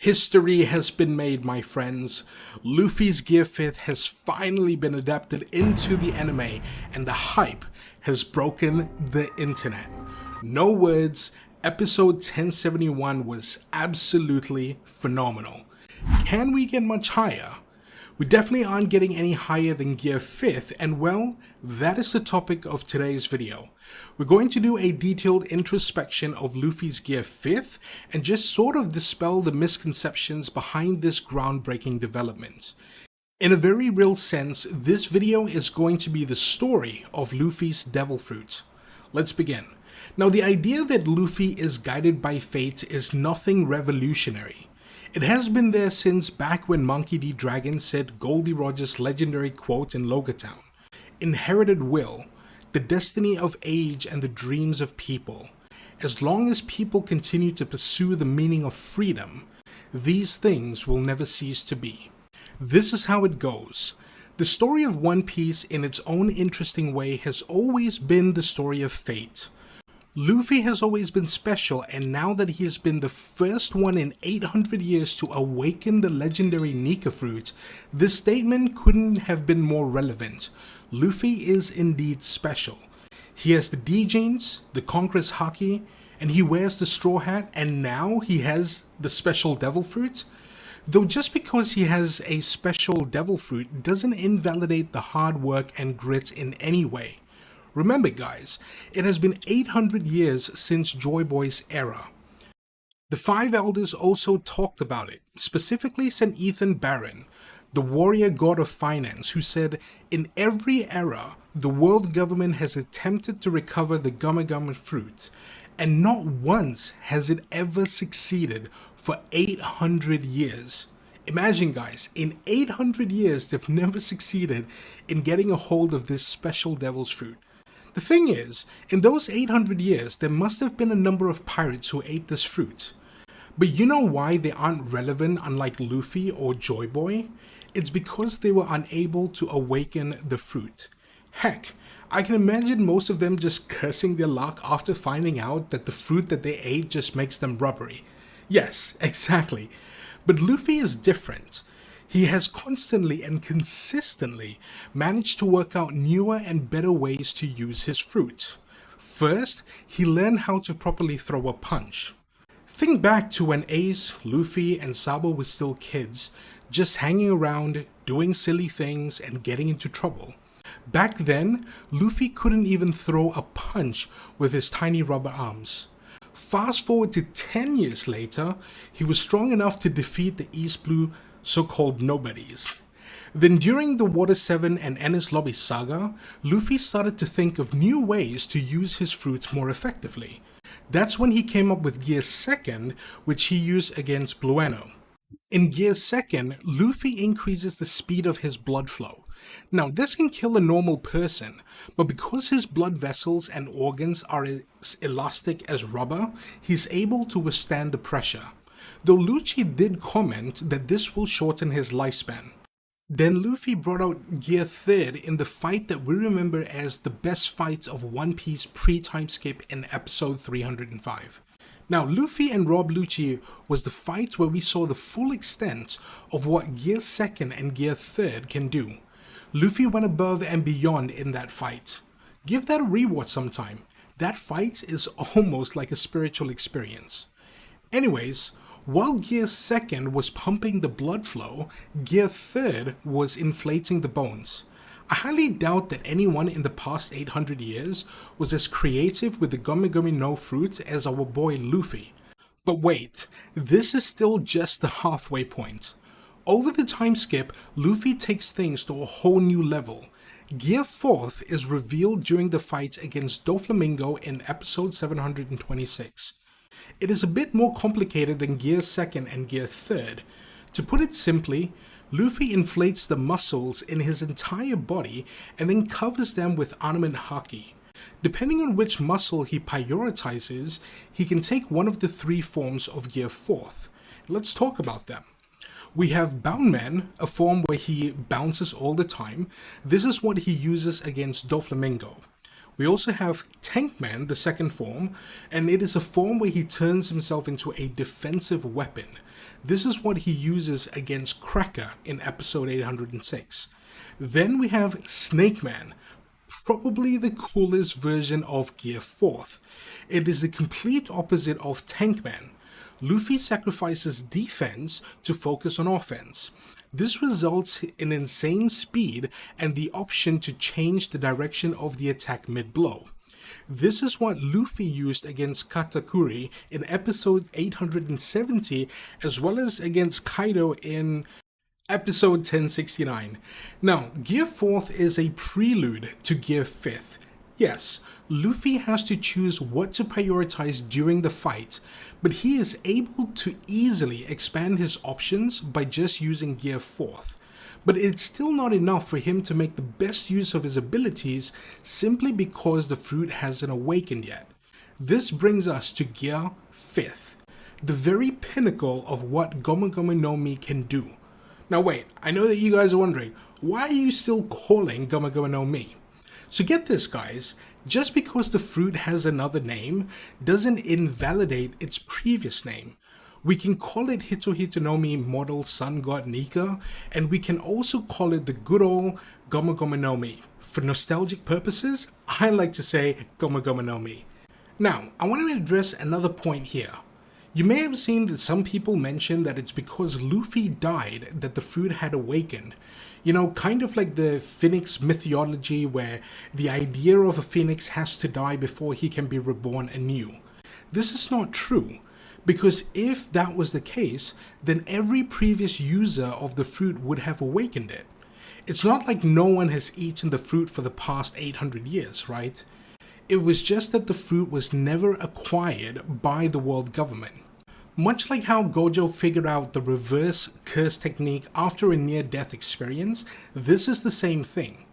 History has been made, my friends. Luffy's Gear 5th has finally been adapted into the anime, and the hype has broken the internet. No words, episode 1071 was absolutely phenomenal. Can we get much higher? We definitely aren't getting any higher than Gear 5th, and well, that is the topic of today's video. We're going to do a detailed introspection of Luffy's Gear 5th and just sort of dispel the misconceptions behind this groundbreaking development. In a very real sense, this video is going to be the story of Luffy's Devil Fruit. Let's begin. Now, the idea that Luffy is guided by fate is nothing revolutionary. It has been there since back when Monkey D. Dragon said Goldie Roger's legendary quote in Logatown: "Inherited will, the destiny of age and the dreams of people. As long as people continue to pursue the meaning of freedom, these things will never cease to be." This is how it goes. The story of One Piece in its own interesting way has always been the story of fate. Luffy has always been special, and now that he has been the first one in 800 years to awaken the legendary Nika fruit, this statement couldn't have been more relevant. Luffy is indeed special. He has the D-Jeans, the Conqueror's Haki, and he wears the straw hat, and now he has the special devil fruit? Though just because he has a special devil fruit doesn't invalidate the hard work and grit in any way. Remember guys, it has been 800 years since Joy Boy's era. The Five Elders also talked about it, specifically St. Ethan Barron, the warrior god of finance, who said, "In every era, the world government has attempted to recover the Gummy Gummy fruit, and not once has it ever succeeded for 800 years. Imagine guys, in 800 years they've never succeeded in getting a hold of this special devil's fruit. The thing is, in those 800 years, there must have been a number of pirates who ate this fruit. But you know why they aren't relevant, unlike Luffy or Joy Boy? It's because they were unable to awaken the fruit. Heck, I can imagine most of them just cursing their luck after finding out that the fruit that they ate just makes them rubbery. Yes, exactly. But Luffy is different. He has constantly and consistently managed to work out newer and better ways to use his fruit. First, he learned how to properly throw a punch. Think back to when Ace, Luffy, and Sabo were still kids, just hanging around, doing silly things, and getting into trouble. Back then, Luffy couldn't even throw a punch with his tiny rubber arms. Fast forward to 10 years later, he was strong enough to defeat the East Blue so-called nobodies. Then during the Water 7 and Enies Lobby saga, Luffy started to think of new ways to use his fruit more effectively. That's when he came up with Gear 2nd, which he used against Blueno. In Gear 2nd, Luffy increases the speed of his blood flow. Now this can kill a normal person, but because his blood vessels and organs are as elastic as rubber, he's able to withstand the pressure. Though Lucci did comment that this will shorten his lifespan. Then Luffy brought out Gear 3rd in the fight that we remember as the best fight of One Piece pre-time skip in episode 305. Now Luffy and Rob Lucci was the fight where we saw the full extent of what Gear 2nd and Gear 3rd can do. Luffy went above and beyond in that fight. Give that a rewatch sometime. That fight is almost like a spiritual experience. Anyways, while Gear 2nd was pumping the blood flow, Gear 3rd was inflating the bones. I highly doubt that anyone in the past 800 years was as creative with the Gummy Gummy no fruit as our boy Luffy. But wait, this is still just the halfway point. Over the time skip, Luffy takes things to a whole new level. Gear 4th is revealed during the fight against Doflamingo in episode 726. It is a bit more complicated than Gear 2nd and Gear 3rd. To put it simply, Luffy inflates the muscles in his entire body and then covers them with ornament haki. Depending on which muscle he prioritizes, he can take one of the three forms of Gear 4th. Let's talk about them. We have Boundman, a form where he bounces all the time. This is what he uses against Doflamingo. We also have Tankman, the second form, and it is a form where he turns himself into a defensive weapon. This is what he uses against Cracker in episode 806. Then we have Snake Man, probably the coolest version of Gear 4th. It is the complete opposite of Tank Man. Luffy sacrifices defense to focus on offense. This results in insane speed and the option to change the direction of the attack mid-blow. This is what Luffy used against Katakuri in episode 870, as well as against Kaido in episode 1069. Now, Gear 4th is a prelude to Gear 5th. Yes, Luffy has to choose what to prioritize during the fight, but he is able to easily expand his options by just using Gear 4th. But it's still not enough for him to make the best use of his abilities simply because the fruit hasn't awakened yet. This brings us to Gear 5th, the very pinnacle of what Gomu Gomu no Mi can do. Now wait, I know that you guys are wondering, why are you still calling Gomu Gomu no Mi? So get this guys, just because the fruit has another name doesn't invalidate its previous name. We can call it Hito Hito no Mi Model Sun God Nika, and we can also call it the good old Gomu Gomu no Mi. For nostalgic purposes, I like to say Gomu Gomu no Mi. Now, I want to address another point here. You may have seen that some people mention that it's because Luffy died that the fruit had awakened. You know, kind of like the phoenix mythology where the idea of a phoenix has to die before he can be reborn anew. This is not true, because if that was the case, then every previous user of the fruit would have awakened it. It's not like no one has eaten the fruit for the past 800 years, right? It was just that the fruit was never acquired by the world government. Much like how Gojo figured out the reverse curse technique after a near-death experience, this is the same thing.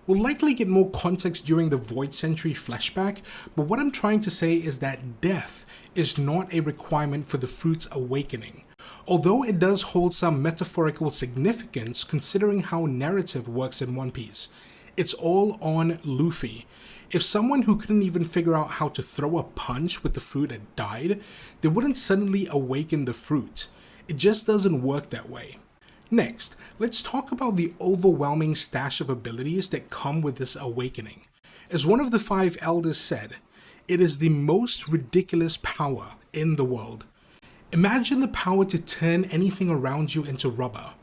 We'll likely get more context during the Void Century flashback, but what I'm trying to say is that death is not a requirement for the fruit's awakening, although it does hold some metaphorical significance considering how narrative works in One Piece. It's all on Luffy. If someone who couldn't even figure out how to throw a punch with the fruit had died, they wouldn't suddenly awaken the fruit. It just doesn't work that way. Next, let's talk about the overwhelming stash of abilities that come with this awakening. As one of the 5 elders said, it is the most ridiculous power in the world. Imagine the power to turn anything around you into rubber.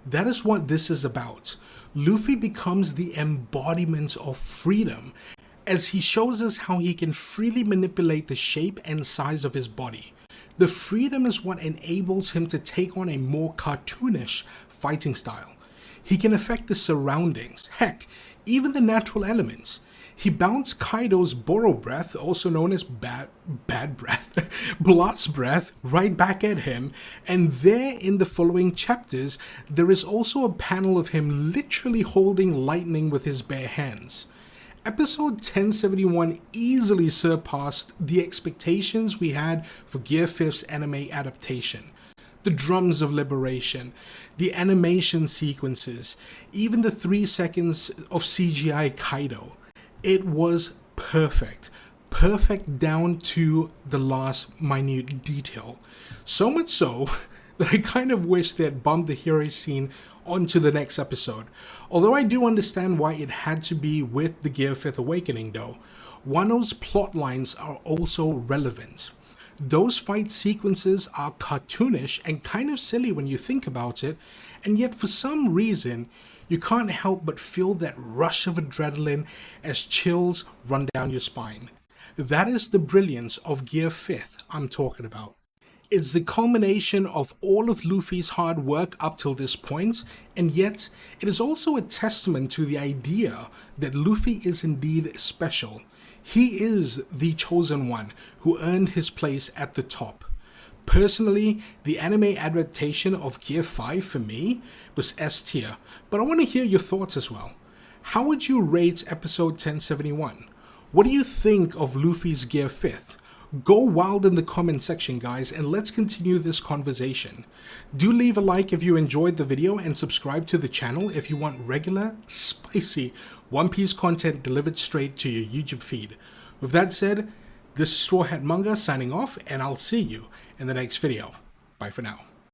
That is what this is about. Luffy becomes the embodiment of freedom, as he shows us how he can freely manipulate the shape and size of his body. The freedom is what enables him to take on a more cartoonish fighting style. He can affect the surroundings, heck, even the natural elements. He bounced Kaido's Boro Breath, also known as bad breath, Blast Breath, right back at him, and there in the following chapters, there is also a panel of him literally holding lightning with his bare hands. Episode 1071 easily surpassed the expectations we had for Gear 5th's anime adaptation. The drums of liberation, the animation sequences, even the 3 seconds of CGI Kaido. It was perfect. Perfect down to the last minute detail. So much so that I kind of wish they had bumped the hero scene onto the next episode. Although I do understand why it had to be with the Gear 5th Awakening though. Wano's plot lines are also relevant. Those fight sequences are cartoonish and kind of silly when you think about it, and yet for some reason, you can't help but feel that rush of adrenaline as chills run down your spine. That is the brilliance of Gear 5th I'm talking about. It's the culmination of all of Luffy's hard work up till this point, and yet it is also a testament to the idea that Luffy is indeed special. He is the chosen one who earned his place at the top. Personally, the anime adaptation of Gear 5 for me was S tier, but I want to hear your thoughts as well. How would you rate episode 1071? What do you think of Luffy's Gear 5th? Go wild in the comment section guys, and let's continue this conversation. Do leave a like if you enjoyed the video and subscribe to the channel if you want regular, spicy One Piece content delivered straight to your YouTube feed. With that said, this is Straw Hat Manga signing off, and I'll see you in the next video. Bye for now.